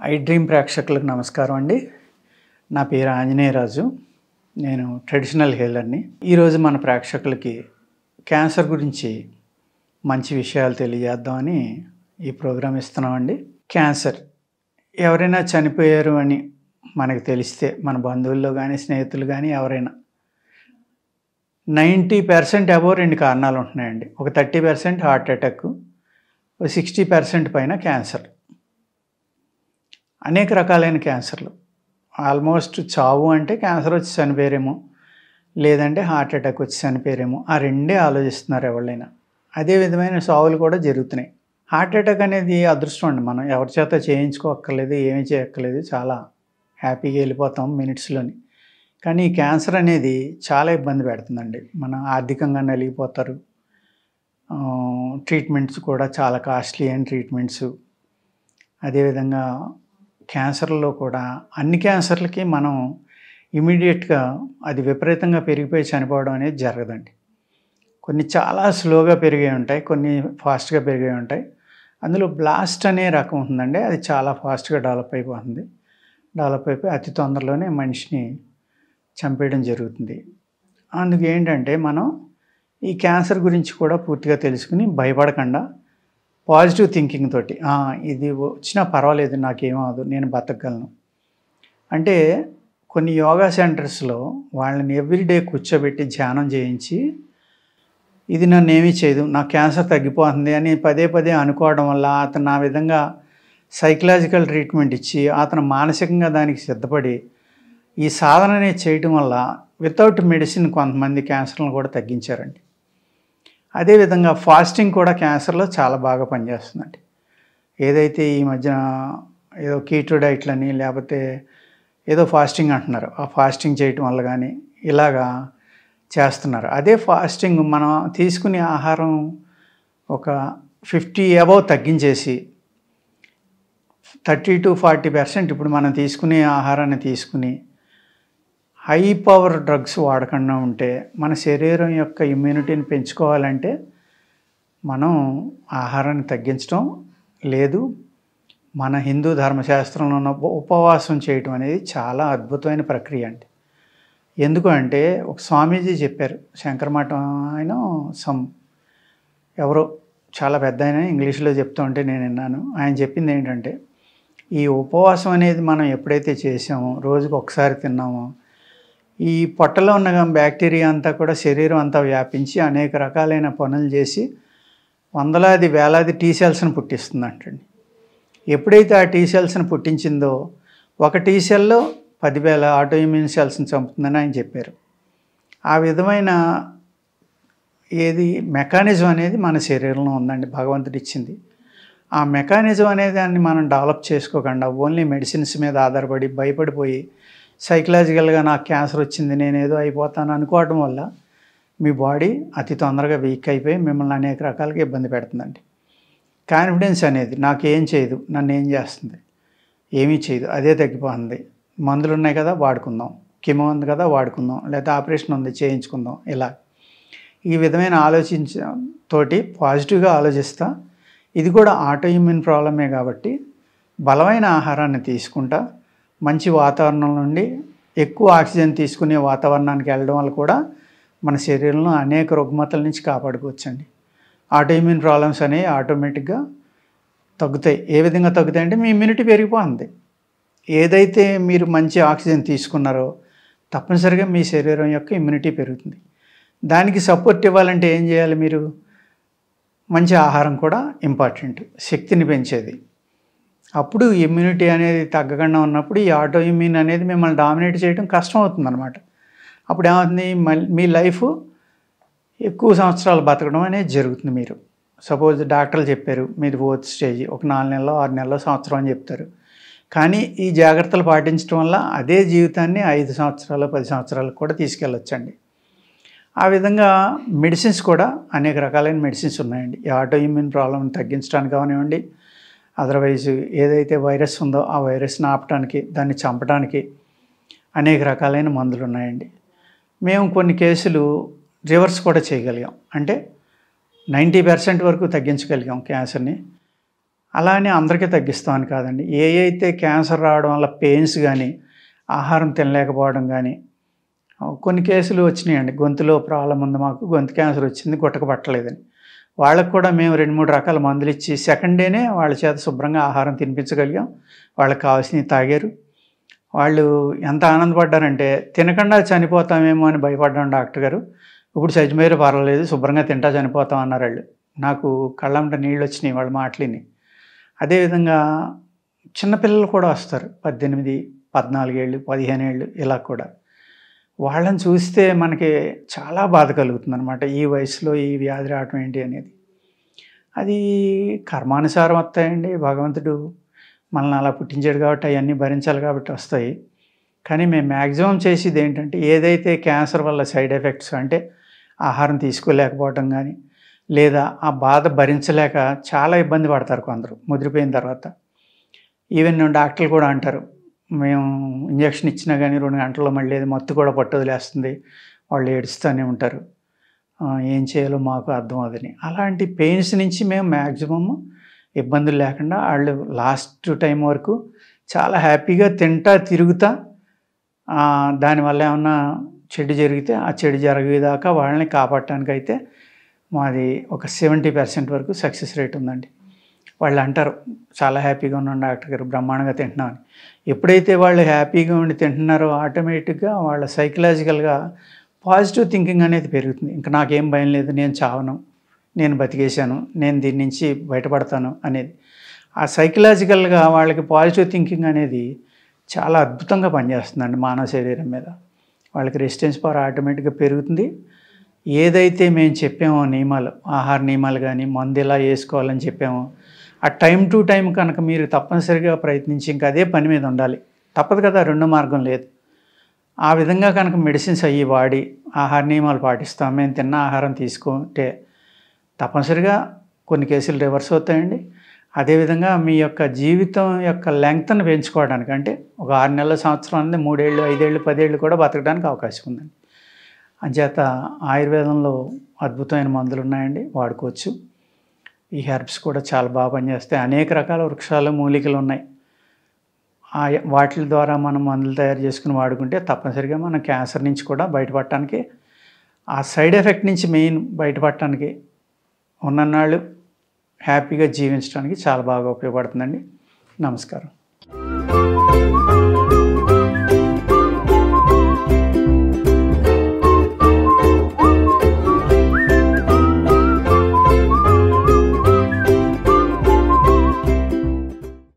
I dream ప్రేక్షకులకు నమస్కారం అండి. నా పేరు ఆంజనేయరాజు. నేను ట్రెడిషనల్ హీలర్ని. ఈరోజు మన ప్రేక్షకులకి క్యాన్సర్ గురించి మంచి విషయాలు తెలియజేద్దామని ఈ ప్రోగ్రాం ఇస్తున్నామండి. క్యాన్సర్ ఎవరైనా చనిపోయారు అని మనకు తెలిస్తే మన బంధువుల్లో కానీ స్నేహితులు కానీ ఎవరైనా 90% అబోవ్ 2 కారణాలు ఉంటున్నాయండి. ఒక 30% హార్ట్ అటాక్, 60% పైన క్యాన్సర్. అనేక రకాలైన క్యాన్సర్లు. ఆల్మోస్ట్ చావు అంటే క్యాన్సర్ వచ్చి చనిపోయారేమో, లేదంటే హార్ట్ అటాక్ వచ్చి చనిపోయారేమో, ఆ రెండే ఆలోచిస్తున్నారు ఎవరైనా. అదే విధమైన చావులు కూడా జరుగుతున్నాయి. హార్ట్ అటాక్ అనేది అదృష్టం అండి. మనం ఎవరి చేత చేయించుకోక్కర్లేదు, ఏమీ చేయక్కర్లేదు, చాలా హ్యాపీగా వెళ్ళిపోతాం మినిట్స్లోని. కానీ ఈ క్యాన్సర్ అనేది చాలా ఇబ్బంది పెడుతుందండి. మన ఆర్థికంగా నలిగిపోతారు. ట్రీట్మెంట్స్ కూడా చాలా కాస్ట్లీ అయిన ట్రీట్మెంట్స్. అదేవిధంగా క్యాన్సర్లో కూడా అన్ని క్యాన్సర్లకి మనం ఇమీడియట్గా అది విపరీతంగా పెరిగిపోయి చనిపోవడం అనేది జరగదండి. కొన్ని చాలా స్లోగా పెరిగే ఉంటాయి, కొన్ని ఫాస్ట్గా పెరిగే ఉంటాయి. అందులో బ్లాస్ట్ అనే రకం ఉంటుందండి, అది చాలా ఫాస్ట్గా డెవలప్ అయిపోతుంది. డెవలప్ అయిపోయి అతి తొందరలోనే మనిషిని చంపేయడం జరుగుతుంది. అందుకు ఏంటంటే మనం ఈ క్యాన్సర్ గురించి కూడా పూర్తిగా తెలుసుకుని భయపడకుండా పాజిటివ్ థింకింగ్ తోటి ఇది వచ్చినా పర్వాలేదు, నాకేమవదు, నేను బతకగలను అంటే కొన్ని యోగా సెంటర్స్లో వాళ్ళని ఎవ్రీడే కూర్చోబెట్టి ధ్యానం చేయించి ఇది నన్ను ఏమీ చేయదు, నాకు క్యాన్సర్ తగ్గిపోతుంది అని పదే పదే అనుకోవడం వల్ల అతను ఆ విధంగా సైకలాజికల్ ట్రీట్మెంట్ ఇచ్చి అతను మానసికంగా దానికి సిద్ధపడి ఈ సాధన అనేది చేయటం వల్ల వితౌట్ మెడిసిన్ కొంతమంది క్యాన్సర్లను కూడా తగ్గించారండి. అదేవిధంగా ఫాస్టింగ్ కూడా క్యాన్సర్లో చాలా బాగా పనిచేస్తుందండి. ఏదైతే ఈ మధ్యన ఏదో కీటో డైట్లని లేకపోతే ఏదో ఫాస్టింగ్ అంటున్నారు, ఆ ఫాస్టింగ్ చేయటం వల్ల కానీ ఇలాగా చేస్తున్నారు. అదే ఫాస్టింగ్ మనం తీసుకునే ఆహారం ఒక 50 అబౌవ్ తగ్గించేసి 30 to 40% ఇప్పుడు మనం తీసుకునే ఆహారాన్ని తీసుకుని హై పవర్ డ్రగ్స్ వాడకుండా ఉంటే మన శరీరం యొక్క ఇమ్యూనిటీని పెంచుకోవాలంటే మనం ఆహారాన్ని తగ్గించడం లేదు. మన హిందూ ధర్మశాస్త్రంలో ఉన్న ఉపవాసం చేయటం అనేది చాలా అద్భుతమైన ప్రక్రియ అండి. ఎందుకు అంటే ఒక స్వామీజీ చెప్పారు, శంకరమఠం ఆయన ఎవరో చాలా పెద్ద ఆయన ఇంగ్లీష్లో చెప్తూ ఉంటే నేను విన్నాను. ఆయన చెప్పింది ఏంటంటే ఈ ఉపవాసం అనేది మనం ఎప్పుడైతే చేసామో, రోజుకు ఒకసారి తిన్నామో, ఈ పొట్టలో ఉన్న బ్యాక్టీరియా అంతా కూడా శరీరం అంతా వ్యాపించి అనేక రకాలైన పనులు చేసి వందలాది వేలాది టీ సెల్స్ని పుట్టిస్తుందంటండి. ఎప్పుడైతే ఆ టీ సెల్స్ని పుట్టించిందో ఒక టీ సెల్లో 10,000 ఆటో ఇమ్యూన్ సెల్స్ని చంపుతుందని ఆయన చెప్పారు. ఆ విధమైన మెకానిజం అనేది మన శరీరంలో ఉందండి, భగవంతుడు ఇచ్చింది. ఆ మెకానిజం అనేది దాన్ని మనం డెవలప్ చేసుకోకుండా ఓన్లీ మెడిసిన్స్ మీద ఆధారపడి భయపడిపోయి సైకలాజికల్గా నాకు క్యాన్సర్ వచ్చింది, నేనేదో అయిపోతాను అనుకోవడం వల్ల మీ బాడీ అతి తొందరగా వీక్ అయిపోయి మిమ్మల్ని అనేక రకాలుగా ఇబ్బంది పెడుతుందండి. కాన్ఫిడెన్స్ అనేది నాకు ఏం చేయదు, నన్ను ఏం చేస్తుంది, ఏమీ చేయదు, అదే తగ్గిపోతుంది, మందులు ఉన్నాయి కదా వాడుకుందాం, కెమో ఉంది కదా వాడుకుందాం, లేదా ఆపరేషన్ ఉంది చేయించుకుందాం, ఇలా ఈ విధమైన ఆలోచించతోటి పాజిటివ్గా ఆలోచిస్తా ఇది కూడా ఆటో ఇమ్యూన్ ప్రాబ్లమే కాబట్టి బలమైన ఆహారాన్ని తీసుకుంటా మంచి వాతావరణం నుండి ఎక్కువ ఆక్సిజన్ తీసుకునే వాతావరణానికి వెళ్ళడం వల్ల కూడా మన శరీరంలో అనేక రుగ్మతల నుంచి కాపాడుకోవచ్చండి. ఆటో ఇమ్యూన్ ప్రాబ్లమ్స్ అనేవి ఆటోమేటిక్గా తగ్గుతాయి. ఏ విధంగా తగ్గుతాయి అంటే మీ ఇమ్యూనిటీ పెరిగిపోతుంది. ఏదైతే మీరు మంచి ఆక్సిజన్ తీసుకున్నారో తప్పనిసరిగా మీ శరీరం యొక్క ఇమ్యూనిటీ పెరుగుతుంది. దానికి సపోర్ట్ ఇవ్వాలంటే ఏం చేయాలి? మీరు మంచి ఆహారం కూడా ఇంపార్టెంట్, శక్తిని పెంచేది. అప్పుడు ఇమ్యూనిటీ అనేది తగ్గకుండా ఉన్నప్పుడు ఈ ఆటో ఇమ్యూన్ అనేది మిమ్మల్ని డామినేట్ చేయడం కష్టం అవుతుంది అనమాట. అప్పుడు ఏమవుతుంది, మీ లైఫ్ ఎక్కువ సంవత్సరాలు బతకడం అనేది జరుగుతుంది. మీరు సపోజ్ డాక్టర్లు చెప్పారు మీది 4th స్టేజ్, ఒక 4 నెలలో 6 నెలలో సంవత్సరం అని చెప్తారు. కానీ ఈ జాగ్రత్తలు పాటించడం వల్ల అదే జీవితాన్ని 5 సంవత్సరాలు 10 సంవత్సరాలకు కూడా తీసుకెళ్ళొచ్చండి. ఆ విధంగా మెడిసిన్స్ కూడా అనేక రకాలైన మెడిసిన్స్ ఉన్నాయండి. ఈ ఆటో ఇమ్యూన్ ప్రాబ్లమ్ని తగ్గించడానికి కానివ్వండి, అదర్వైజ్ ఏదైతే వైరస్ ఉందో ఆ వైరస్ని ఆపడానికి, దాన్ని చంపడానికి అనేక రకాలైన మందులు ఉన్నాయండి. మేము కొన్ని కేసులు రివర్స్ కూడా చేయగలిగాం, అంటే 90% వరకు తగ్గించగలిగాం క్యాన్సర్ని. అలా అని అందరికీ తగ్గిస్తామని కాదండి. అయితే క్యాన్సర్ రావడం వల్ల పెయిన్స్ గానీ, ఆహారం తినలేకపోవడం గానీ, కొన్ని కేసులు వచ్చినాయండి. గొంతులో ప్రాబ్లమ్ ఉంది మాకు, గొంతు క్యాన్సర్ వచ్చింది, గుట్టక పట్టలేదని. వాళ్ళకి కూడా మేము 2, 3 రకాల మందులిచ్చి సెకండ్ డేనే వాళ్ళ చేత శుభ్రంగా ఆహారం తినిపించగలిగాం. వాళ్ళకి కావాల్సినవి తాగారు. వాళ్ళు ఎంత ఆనందపడ్డారంటే, తినకుండా చనిపోతామేమో అని భయపడ్డాం డాక్టర్ గారు. ఇప్పుడు సజ్జమేరు పర్వాలేదు, శుభ్రంగా తింటా చనిపోతాం అన్నారాళ్ళు. నాకు కళ్ళంట నీళ్ళొచ్చినాయి వాళ్ళ మాటలిని. అదేవిధంగా చిన్నపిల్లలు కూడా వస్తారు. 18, 14 ఏళ్ళు, 15 ఏళ్ళు ఇలా కూడా. వాళ్ళని చూస్తే మనకి చాలా బాధ కలుగుతుందనమాట. ఈ వయసులో ఈ వ్యాధి రావటం ఏంటి అనేది. అది కర్మానుసారం వస్తాయండి. భగవంతుడు మనల్ని అలా పుట్టించాడు కాబట్టి అవన్నీ భరించాలి కాబట్టి వస్తాయి. కానీ మేము మ్యాక్సిమం చేసేది ఏంటంటే, ఏదైతే క్యాన్సర్ వల్ల సైడ్ ఎఫెక్ట్స్ అంటే ఆహారం తీసుకోలేకపోవటం కానీ, లేదా ఆ బాధ భరించలేక చాలా ఇబ్బంది పడతారు కొందరు ముదిరిపోయిన తర్వాత. ఈవెన్ డాక్టర్లు కూడా అంటారు, మేము ఇంజెక్షన్ ఇచ్చినా కానీ 2 గంటల్లో మళ్ళీ అది మత్తు కూడా పట్టొదిలేస్తుంది, వాళ్ళు ఏడుస్తూనే ఉంటారు, ఏం చేయాలో మాకు అర్థం అవ్వదని. అలాంటి పెయిన్స్ నుంచి మేము మ్యాక్సిమమ్ ఇబ్బందులు లేకుండా వాళ్ళు లాస్ట్ టైం వరకు చాలా హ్యాపీగా తింటా తిరుగుతా, దానివల్ల ఏమన్నా చెడు జరిగితే ఆ చెడు జరిగేదాకా వాళ్ళని కాపాడటానికైతే మాది ఒక 70% వరకు సక్సెస్ రేట్ ఉందండి. వాళ్ళు అంటారు, చాలా హ్యాపీగా ఉన్నాను డాక్టర్ గారు, బ్రహ్మాండంగా తింటున్నామని. ఎప్పుడైతే వాళ్ళు హ్యాపీగా ఉండి తింటున్నారో ఆటోమేటిక్గా వాళ్ళ సైకలాజికల్గా పాజిటివ్ థింకింగ్ అనేది పెరుగుతుంది. ఇంకా నాకేం భయం లేదు, నేను చావను, నేను బతికేశాను, నేను దీని నుంచి బయటపడతాను అనేది. ఆ సైకలాజికల్గా వాళ్ళకి పాజిటివ్ థింకింగ్ అనేది చాలా అద్భుతంగా పనిచేస్తుందండి మానవ శరీరం మీద. వాళ్ళకి రెసిస్టెన్స్ పవర్ ఆటోమేటిక్గా పెరుగుతుంది. ఏదైతే మేము చెప్పామో నియమాలు, ఆహార నియమాలు కానీ, మందు ఎలా వేసుకోవాలని చెప్పామో, ఆ టైం టు టైం కనుక మీరు తప్పనిసరిగా ప్రయత్నించి ఇంకా అదే పని మీద ఉండాలి. తప్పదు కదా, రెండో మార్గం లేదు. ఆ విధంగా కనుక మెడిసిన్స్ అయ్యి వాడి ఆహార నియమాలు పాటిస్తాం, మేము తిన్న ఆహారం తీసుకుంటే తప్పనిసరిగా కొన్ని కేసులు రివర్స్ అవుతాయండి. అదేవిధంగా మీ యొక్క జీవితం యొక్క లెంగ్త్ని పెంచుకోవడానికి, అంటే ఒక 6 నెలల, సంవత్సరం అనేది 3 ఏళ్ళు, 5 ఏళ్ళు, 10 ఏళ్ళు కూడా బతకడానికి అవకాశం ఉందండి. అంచేత ఆయుర్వేదంలో అద్భుతమైన మందులు ఉన్నాయండి, వాడుకోవచ్చు. ఈ హెర్బ్స్ కూడా చాలా బాగా పనిచేస్తాయి. అనేక రకాల వృక్షాలు, మూలికలు ఉన్నాయి. వాటి ద్వారా మనం మందులు తయారు చేసుకుని వాడుకుంటే తప్పనిసరిగా మనం క్యాన్సర్ నుంచి కూడా బయటపడటానికి, ఆ సైడ్ ఎఫెక్ట్ నుంచి మెయిన్ బయటపడటానికి, ఉన్ననాళ్ళు హ్యాపీగా జీవించడానికి చాలా బాగా ఉపయోగపడుతుందండి. నమస్కారం.